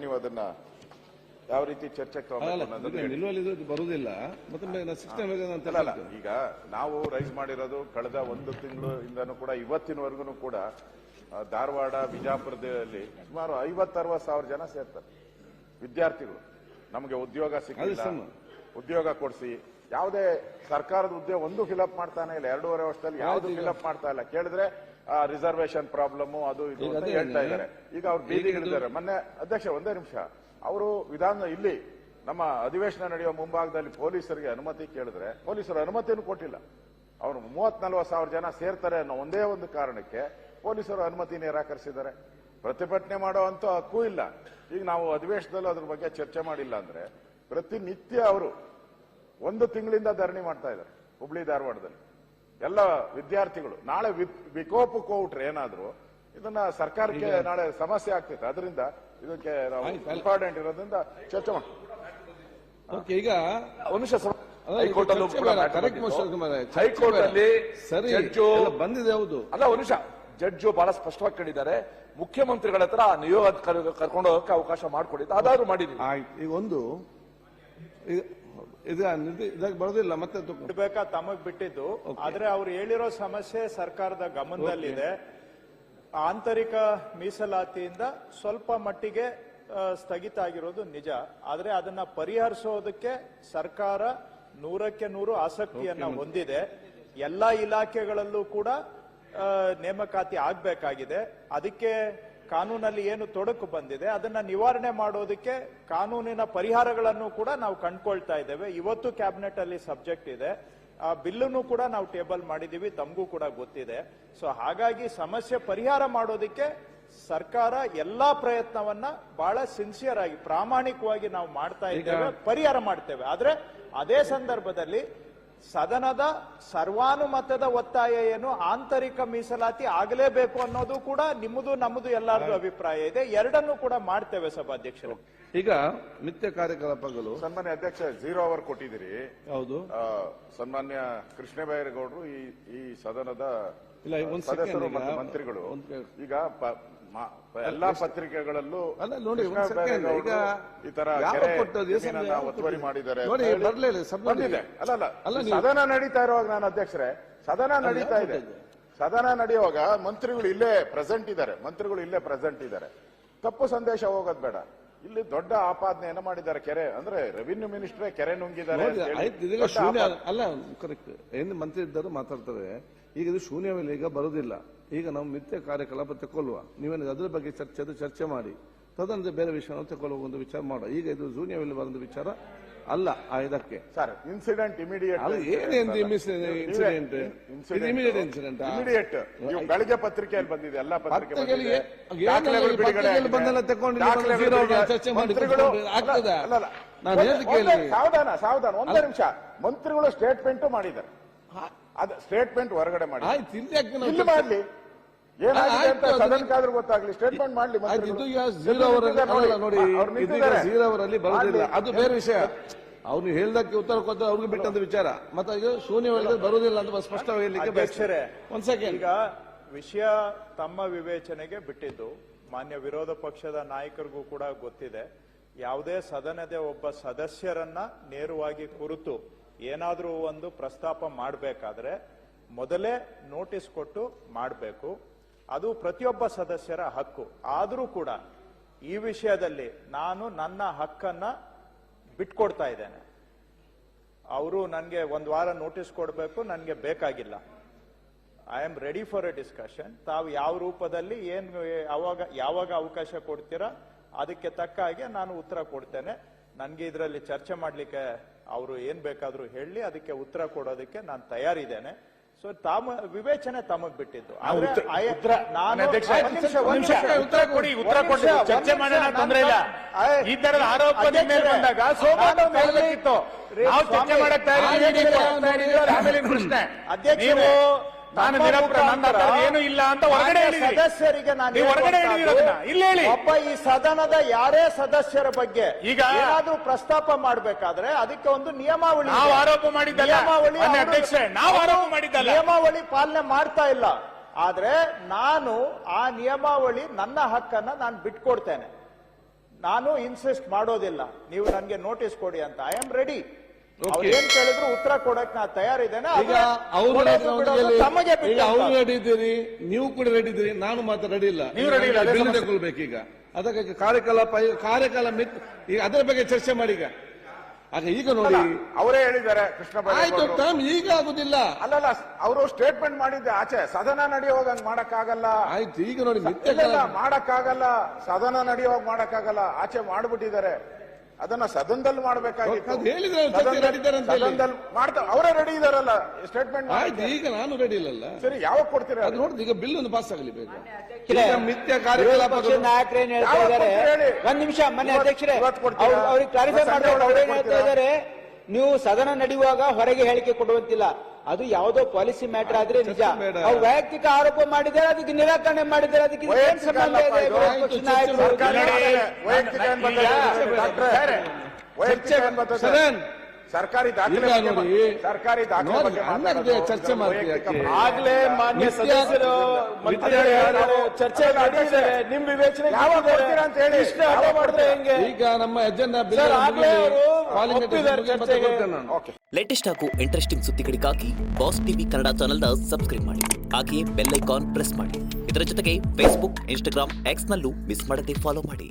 ನೀವು ಅದನ್ನ ಯಾವ ರೀತಿ ಚರ್ಚೆಗೆ ಬರುವುದಿಲ್ಲ ಮತ್ತೆ ಈಗ ನಾವು ರೈಸ್ ಮಾಡಿರೋದು ಕಳೆದ ಒಂದು ತಿಂಗಳಿಂದನೂ ಕೂಡ ಇವತ್ತಿನವರೆಗೂ ಕೂಡ ಧಾರವಾಡ ಬಿಜಾಪುರದಲ್ಲಿ ಸುಮಾರು 50-60 ಸಾವಿರ ಜನ ಸೇರ್ತಾರೆ ವಿದ್ಯಾರ್ಥಿಗಳು. ನಮಗೆ ಉದ್ಯೋಗ ಸಿಕ್ಕಿಲ್ಲ, ಉದ್ಯೋಗ ಕೊಡಿಸಿ, ಯಾವುದೇ ಸರ್ಕಾರದ ಹುದ್ದೆ ಒಂದು ಫಿಲಪ್ ಮಾಡ್ತಾನೆ ಇಲ್ಲ, 2.5 ವರ್ಷದಲ್ಲಿ ಯಾವ್ದು ಫಿಲಪ್ ಮಾಡ್ತಾ ಇಲ್ಲ. ಕೇಳಿದ್ರೆ ರಿಸರ್ವೇಶನ್ ಪ್ರಾಬ್ಲಮ್ ಅದು ಇದು ಅಂತ ಹೇಳ್ತಾ ಇದ್ದಾರೆ. ಈಗ ಅವ್ರು ಬೀದಿಗಿಳಿದ್ದಾರೆ. ಮೊನ್ನೆ ಅಧ್ಯಕ್ಷ ಒಂದೇ ನಿಮಿಷ, ಅವರು ವಿಧಾನ ಇಲ್ಲಿ ನಮ್ಮ ಅಧಿವೇಶನ ನಡೆಯುವ ಮುಂಭಾಗದಲ್ಲಿ ಪೊಲೀಸರಿಗೆ ಅನುಮತಿ ಕೇಳಿದ್ರೆ ಪೊಲೀಸರು ಅನುಮತಿಯನ್ನು ಕೊಟ್ಟಿಲ್ಲ. ಅವರು 30-40 ಸಾವಿರ ಜನ ಸೇರ್ತಾರೆ ಅನ್ನೋ ಒಂದೇ ಒಂದು ಕಾರಣಕ್ಕೆ ಪೊಲೀಸರು ಅನುಮತಿ ನಿರಾಕರಿಸಿದ್ದಾರೆ. ಪ್ರತಿಭಟನೆ ಮಾಡೋ ಅಂತ ಹಕ್ಕೂ ಇಲ್ಲ. ಈಗ ನಾವು ಅಧಿವೇಶನದಲ್ಲಿ ಅದ್ರ ಬಗ್ಗೆ ಚರ್ಚೆ ಮಾಡಿಲ್ಲ ಅಂದ್ರೆ ಪ್ರತಿನಿತ್ಯ ಅವರು 1 ತಿಂಗಳಿಂದ ಧರಣಿ ಮಾಡ್ತಾ ಇದ್ದಾರೆ ಹುಬ್ಳಿ ಧಾರವಾಡದಲ್ಲಿ. ಎಲ್ಲ ವಿದ್ಯಾರ್ಥಿಗಳು ನಾಳೆ ವಿಕೋಪಕ್ಕೆ ಹೋಗ್ಬಿಟ್ರೆ ಏನಾದ್ರು ಇದನ್ನ ಸರ್ಕಾರಕ್ಕೆ ನಾಳೆ ಸಮಸ್ಯೆ ಆಗ್ತೈತೆ. ಅದರಿಂದ ಇದಕ್ಕೆ ನಾವು ಇಂಪಾರ್ಟೆಂಟ್ ಇರೋದ್ರಿಂದ ಚರ್ಚೆ ಮಾಡಿ. ಈಗ ಹೈಕೋರ್ಟ್ ಅಲ್ಲಿ ಬಂದಿದೆ. ಹೌದು ಅಲ್ಲ, ಒಂದು ನಿಮಿಷ, ಜಡ್ಜು ಬಹಳ ಸ್ಪಷ್ಟವಾಗಿ ಕೇಳಿದ್ದಾರೆ, ಮುಖ್ಯಮಂತ್ರಿಗಳ ಹತ್ರ ನಿಯೋಗ ಕರ್ಕೊಂಡು ಹೋಗಕ್ಕೆ ಅವಕಾಶ ಮಾಡಿಕೊಡಿ, ಅದಾದ್ರೂ ಮಾಡಿದೀವಿ. ಈಗ ಒಂದು ಇದಾಗ ಬರೋದಿಲ್ಲ ಮತ್ತೆ ಬೇಕಾ ತಮಗ್ ಬಿಟ್ಟಿದ್ದು. ಆದ್ರೆ ಅವ್ರು ಹೇಳಿರೋ ಸಮಸ್ಯೆ ಸರ್ಕಾರದ ಗಮನದಲ್ಲಿದೆ. ಆಂತರಿಕ ಮೀಸಲಾತಿಯಿಂದ ಸ್ವಲ್ಪ ಮಟ್ಟಿಗೆ ಸ್ಥಗಿತ ಆಗಿರೋದು ನಿಜ. ಆದ್ರೆ ಅದನ್ನ ಪರಿಹರಿಸೋದಕ್ಕೆ ಸರ್ಕಾರ 100ಕ್ಕೆ 100 ಆಸಕ್ತಿಯನ್ನ ಹೊಂದಿದೆ. ಎಲ್ಲಾ ಇಲಾಖೆಗಳಲ್ಲೂ ಕೂಡ ನೇಮಕಾತಿ ಆಗ್ಬೇಕಾಗಿದೆ. ಅದಕ್ಕೆ ಕಾನೂನಲ್ಲಿ ಏನು ತೊಡಕು ಬಂದಿದೆ ಅದನ್ನ ನಿವಾರಣೆ ಮಾಡೋದಕ್ಕೆ ಕಾನೂನಿನ ಪರಿಹಾರಗಳನ್ನು ಕೂಡ ನಾವು ಕಂಡುಕೊಳ್ತಾ ಇದ್ದೇವೆ. ಇವತ್ತು ಕ್ಯಾಬಿನೆಟ್ ಅಲ್ಲಿ ಸಬ್ಜೆಕ್ಟ್ ಇದೆ. ಆ ಬಿಲ್ಲನ್ನು ಕೂಡ ನಾವು ಟೇಬಲ್ ಮಾಡಿದೀವಿ, ತಮಗೂ ಕೂಡ ಗೊತ್ತಿದೆ. ಸೊ ಹಾಗಾಗಿ ಸಮಸ್ಯೆ ಪರಿಹಾರ ಮಾಡೋದಕ್ಕೆ ಸರ್ಕಾರ ಎಲ್ಲಾ ಪ್ರಯತ್ನವನ್ನ ಬಹಳ ಸಿನ್ಸಿಯರ್ ಆಗಿ ಪ್ರಾಮಾಣಿಕವಾಗಿ ನಾವು ಮಾಡ್ತಾ ಇದ್ದೇವೆ, ಪರಿಹಾರ ಮಾಡ್ತೇವೆ. ಆದ್ರೆ ಅದೇ ಸಂದರ್ಭದಲ್ಲಿ ಸದನದ ಸರ್ವಾನುಮತದ ಒತ್ತಾಯ ಏನು, ಆಂತರಿಕ ಮೀಸಲಾತಿ ಆಗಲೇಬೇಕು ಅನ್ನೋದು ಕೂಡ ನಿಮ್ಮದು ನಮ್ಮದು ಎಲ್ಲರದು ಅಭಿಪ್ರಾಯ ಇದೆ. ಎರಡನ್ನೂ ಕೂಡ ಮಾಡ್ತೇವೆ ಸಭಾಧ್ಯಕ್ಷರು. ಈಗ ನಿತ್ಯ ಕಾರ್ಯಕಲಾಪಗಳು ಸನ್ಮಾನ್ಯ ಅಧ್ಯಕ್ಷ 0 ಅವರ್ ಕೊಟ್ಟಿದ್ದೀರಿ. ಹೌದು, ಸನ್ಮಾನ್ಯ ಕೃಷ್ಣ ಬೈರೇಗೌಡರು ಈ ಸದನದ ಸದಸ್ಯರು ಮತ್ತು ಮಂತ್ರಿಗಳು ಈಗ ಎಲ್ಲಾ ಪತ್ರಿಕೆಗಳಲ್ಲೂ ನೋಡಿ ಈ ತರ ಒತ್ತುವರಿ ಮಾಡಿದ್ದಾರೆ. ಅಲ್ಲ ಸದನ ನಡೀತಾ ಇರುವಾಗ ನಾನು ಅಧ್ಯಕ್ಷರೇ, ಸದನ ನಡೀತಾ ಇದೆ, ಸದನ ನಡೆಯುವಾಗ ಮಂತ್ರಿಗಳು ಇಲ್ಲೇ ಪ್ರೆಸೆಂಟ್ ಇದ್ದಾರೆ. ತಪ್ಪು ಸಂದೇಶ ಹೋಗೋದ್ ಬೇಡ. ಇಲ್ಲಿ ದೊಡ್ಡ ಆಪಾದನೆಯನ್ನ ಮಾಡಿದ್ದಾರೆ. ಕೆರೆ ಅಂದ್ರೆ ರೆವಿನ್ಯೂ ಮಿನಿಸ್ಟ್ರೇ ಕೆರೆ ನುಂಗಿದ್ದಾರೆ. ಅಲ್ಲ, ಕರೆಕ್ಟ್. ಏನು ಮಂತ್ರಿ ಇದ್ದರು ಮಾತಾಡ್ತಾರೆ. ಈಗ ಇದು ಶೂನ್ಯವಿಲ್ಲ, ಈಗ ಬರುದಿಲ್ಲ. ಈಗ ನಾವು ನಿತ್ಯ ಕಾರ್ಯಕಲಾಪ ತಗೊಳ್ಳುವ, ನೀವೇನು ಅದ್ರ ಬಗ್ಗೆ ಚರ್ಚೆ ಮಾಡಿ ತದನಂತರ ಬೇರೆ ವಿಷಯ ತಗೊಳ್ಳುವ ಒಂದು ವಿಚಾರ ಮಾಡುವ. ಈಗ ಇದು ಶೂನ್ಯವಿಲ್ಲ ಬರೋದು ವಿಚಾರ ಅಲ್ಲ. ಇದಕ್ಕೆ ಸರ್ ಇನ್ಸಿಡೆಂಟ್ ಇಮಿಡಿಯೇಟ್ ಬೆಳಗ್ಗೆ ಪತ್ರಿಕೆಯಲ್ಲಿ ಬಂದಿದೆ. ಎಲ್ಲ ಪತ್ರಿಕೆಗಳಿಗೆ ಬಂದೆಲ್ಲ ತಗೊಂಡು ಚರ್ಚೆ ಮಾಡಿ ಸಾವಧಾನ ಒಂದೇ ನಿಮಿಷ. ಮಂತ್ರಿಗಳು ಸ್ಟೇಟ್ಮೆಂಟ್ ಮಾಡಿದ್ದಾರೆ. ಅದು ಸ್ಟೇಟ್ಮೆಂಟ್ ಹೊರಗಡೆ ಮಾಡಿ ಮಾಡ್ಲಿ, ಏನಾಗಿದೆ ಅಂತ ಸದನಕ್ಕಾದ್ರೂ ಗೊತ್ತಾಗ್ಲಿ. ಸ್ಟೇಟ್ಮೆಂಟ್ ಮಾಡ್ಲಿ. ನೋಡಿ, ಅವರಲ್ಲಿ ಬರುವುದಿಲ್ಲ, ಅದು ಬೇರೆ ವಿಷಯ. ಅವ್ರು ಹೇಳ್ದಕ್ಕೆ ಉತ್ತರ ಕೊಟ್ಟ ಅವ್ರಿಗೆ ಬಿಟ್ಟಂತ ವಿಚಾರ. ಮತ್ತೆ ಈಗ ಶೂನ್ಯ ಬರುವುದಿಲ್ಲ ಅಂತ ಸ್ಪಷ್ಟವಾಗಿ ಹೇಳಲಿಕ್ಕೆ ಒಂದ್ ಸೆಕೆಂಡ್. ಈಗ ವಿಷಯ ತಮ್ಮ ವಿವೇಚನೆಗೆ ಬಿಟ್ಟಿದ್ದು. ಮಾನ್ಯ ವಿರೋಧ ಪಕ್ಷದ ನಾಯಕರಿಗೂ ಕೂಡ ಗೊತ್ತಿದೆ. ಯಾವುದೇ ಸದನದ ಒಬ್ಬ ಸದಸ್ಯರನ್ನ ನೇರವಾಗಿ ಕುರಿತು ಏನಾದ್ರೂ ಒಂದು ಪ್ರಸ್ತಾಪ ಮಾಡಬೇಕಾದ್ರೆ ಮೊದಲೇ ನೋಟಿಸ್ ಕೊಟ್ಟು ಮಾಡಬೇಕು. ಅದು ಪ್ರತಿಯೊಬ್ಬ ಸದಸ್ಯರ ಹಕ್ಕು. ಆದರೂ ಕೂಡ ಈ ವಿಷಯದಲ್ಲಿ ನಾನು ನನ್ನ ಹಕ್ಕನ್ನ ಬಿಟ್ಕೊಡ್ತಾ ಇದ್ದೇನೆ. ಅವರು ನನಗೆ 1 ವಾರ ನೋಟಿಸ್ ಕೊಡಬೇಕು, ನನಗೆ ಬೇಕಾಗಿಲ್ಲ. I am ready for A discussion. ತಾವು ಯಾವ ರೂಪದಲ್ಲಿ ಯಾವಾಗ ಅವಕಾಶ ಕೊಡ್ತೀರಾ ಅದಕ್ಕೆ ತಕ್ಕ ಹಾಗೆ ನಾನು ಉತ್ತರ ಕೊಡ್ತೇನೆ. ನನಗೆ ಇದರಲ್ಲಿ ಚರ್ಚೆ ಮಾಡ್ಲಿಕ್ಕೆ ಅವರು ಏನ್ ಬೇಕಾದ್ರೂ ಹೇಳಿ, ಅದಕ್ಕೆ ಉತ್ತರ ಕೊಡೋದಕ್ಕೆ ನಾನು ತಯಾರಿದ್ದೇನೆ. ಸೊ ವಿವೇಚನೆ ತಮಗ್ ಬಿಟ್ಟಿದ್ದು. ಚರ್ಚೆ ಮಾಡೋಣ, ತೊಂದರೆ ಇಲ್ಲ. ಈ ತರದ ಆರೋಪ ಬಂದಾಗ ಚರ್ಚೆ ಮಾಡಕ್ ಆಮೇಲೆ ಪ್ರಶ್ನೆ ನೀವು ಏನು ಇಲ್ಲ ಅಂತ ಹೊರಗಡೆ ಸದಸ್ಯರಿಗೆ ನಾನು ಇಲ್ಲಿ ಹೇಳಿ. ಒಬ್ಬ ಈ ಸದನದ ಯಾರೇ ಸದಸ್ಯರ ಬಗ್ಗೆ ಈಗ ಏನಾದ್ರೂ ಪ್ರಸ್ತಾಪ ಮಾಡಬೇಕಾದ್ರೆ ಅದಕ್ಕೆ ಒಂದು ನಿಯಮಾವಳಿ, ನಾವು ಆರೋಪ ಮಾಡಿದ್ದಲ್ಲ, ನಿಯಮಾವಳಿ ಪಾಲನೆ ಮಾಡ್ತಾ ಇಲ್ಲ. ಆದ್ರೆ ನಾನು ಆ ನಿಯಮಾವಳಿ ನನ್ನ ಹಕ್ಕನ್ನ ನಾನು ಬಿಟ್ಕೊಡ್ತೇನೆ. ನಾನು ಇನ್ಸಿಸ್ಟ್ ಮಾಡೋದಿಲ್ಲ, ನೀವು ನನಗೆ ನೋಟಿಸ್ ಕೊಡಿ ಅಂತ. I am ready. Okay. ಅವ್ರು ಏನ್ ಕೇಳಿದ್ರು ಉತ್ತರ ಕೊಡಕ್ ನಾ ತಯಾರಿದ್ದೇನೆ. ಈಗ ಅವರು ತಮಗೆ ಅವರು ರೆಡಿ ಇದ್ದೀರಿ, ನೀವು ಕೂಡ ರೆಡಿ ಇದ್ದೀರಿ, ನಾನು ಮಾತ್ರ ರೆಡಿ ಇಲ್ಲ. ನೀವು ready ಇಲ್ಲ, ಅದೇ ಬಿಲ್ ಸಮಸ್ಯೆ. ತಗೊಳ್ಬೇಕೀಗ. ಅದಕ್ಕೆ ಕಾರ್ಯಕಾಲ ಈಗ ಅದರ ಬಗ್ಗೆ ಚರ್ಚೆ ಮಾಡಿ. ಈಗ ನೋಡಿ ಅವರೇ ಹೇಳಿದ್ದಾರೆ ಕೃಷ್ಣ ಆಯ್ತು, ಬೈರೇಗೌಡರು. ಟರ್ಮ್ ಈಗ ಆಗುದಿಲ್ಲ. ಅಲ್ಲಲ್ಲ, ಅವರು ಸ್ಟೇಟ್ಮೆಂಟ್ ಮಾಡಿದ್ದೆ ಆಚೆ ಸದನ ನಡೆಯುವಾಗ ಹಂಗ್ ಮಾಡಕ್ಕಾಗಲ್ಲ. ಆಯ್ತು, ಈಗ ನೋಡಿ ಇಲ್ಲ ಮಾಡಕ್ಕಾಗಲ್ಲ, ಸದನ ನಡೆಯುವಾಗ ಮಾಡಕ್ಕಾಗಲ್ಲ, ಆಚೆ ಮಾಡ್ಬಿಟ್ಟಿದ್ದಾರೆ. ಅದನ್ನ ಸದನದಲ್ಲಿ ಮಾಡ್ಬೇಕಾಗಿತ್ತು. ಅದು ಹೇಳಿದ್ರೆ ಚರ್ಚೆ ನಡೀತಾರೆ ಅಂತ ಹೇಳಿ. ಸದನದಲ್ಲಿ ಮಾಡ್ತಾ ಅವರೇ ರೆಡಿ ಇದಾರಲ್ಲ ಸ್ಟೇಟ್ಮೆಂಟ್. ಆಯ್ತು, ಈಗ ನಾನು ರೆಡಿ ಇಲ್ಲಲ್ಲ. ಸರಿ, ಯಾವಾಗ ಕೊಡ್ತೀರಾ? ಅದು ನೋಡಿದ್ರೆ ಈಗ ಬಿಲ್ ಒಂದು ಪಾಸ್ ಆಗಲಿ ಬೇಗ. ಇಲ್ಲ, ಈಗ ಮಿಥ್ಯ ಕಾರ್ಯಕಲಾಪಗಳು ನಾಯಕರೇನ್ ಹೇಳ್ತಾ ಇದ್ದಾರೆ, ಒಂದ್ ನಿಮಿಷ ಮನೆ ಅಧ್ಯಕ್ಷರೇ ಅವ್ರಿಗೆ ಕ್ಲಾರಿಫೈ ಮಾಡ್ತಾರೆ. ಅವ್ರೇನ್ ಹೇಳ್ತಾ ಇದ್ದಾರೆ, ನೀವು ಸದನ ನಡೆಯುವಾಗ ಹೊರಗೆ ಹೇಳಿಕೆ ಕೊಡುವಂತಿಲ್ಲ, ಅದು ಯಾವುದೋ ಪಾಲಿಸಿ ಮ್ಯಾಟರ್ ಆದ್ರೆ ನಿಜ. ಅವ್ರು ವೈಯಕ್ತಿಕ ಆರೋಪ ಮಾಡಿದ್ದಾರೆ, ಅದಕ್ಕೆ ನಿರಾಕರಣೆ ಮಾಡಿದ್ದಾರೆ, ಅದಕ್ಕೆ ಏನ್ ಸಂಬಂಧ ಇದೆ? ವಿರೋಧ ಪಕ್ಷ ನಾಯಕರು ಸರ್ಕಾರಿ ದಾಖಲೆ ಸರ್ಕಾರಿ ದಾಖಲೆ ಚರ್ಚೆ ಮಾಡ್ತೀವಿ. ಆಗ್ಲೇ ಮಾನ್ಯ ಸದಸ್ಯರು ಚರ್ಚೆ ಮಾಡಿದ್ದಾರೆ, ನಿಮ್ ವಿವೇಚನೆ ಯಾವಾಗ ಕೊಡ್ತೀರಾ ಅಂತ ಹೇಳಿ. ಮಾಡಿದ್ರೆ ಹೆಂಗೆ? ಈಗ ನಮ್ಮ ಅಜೆಂಡಾ ಲೇಟೆಸ್ಟ್ ಹಾಗೂ ಇಂಟ್ರೆಸ್ಟಿಂಗ್ ಸುದ್ದಿಗಳಿಗಾಗಿ ಬಾಸ್ ಟಿವಿ ಕನ್ನಡ ಚಾನೆಲ್ನ ಸಬ್ಸ್ಕ್ರೈಬ್ ಮಾಡಿ. ಹಾಗೆಯೇ ಬೆಲ್ ಐಕಾನ್ ಪ್ರೆಸ್ ಮಾಡಿ. ಇದರ ಜೊತೆಗೆ ಫೇಸ್ಬುಕ್, ಇನ್ಸ್ಟಾಗ್ರಾಮ್, ಎಕ್ಸ್ ನಲ್ಲೂ ಮಿಸ್ ಮಾಡದೆ ಫಾಲೋ ಮಾಡಿ.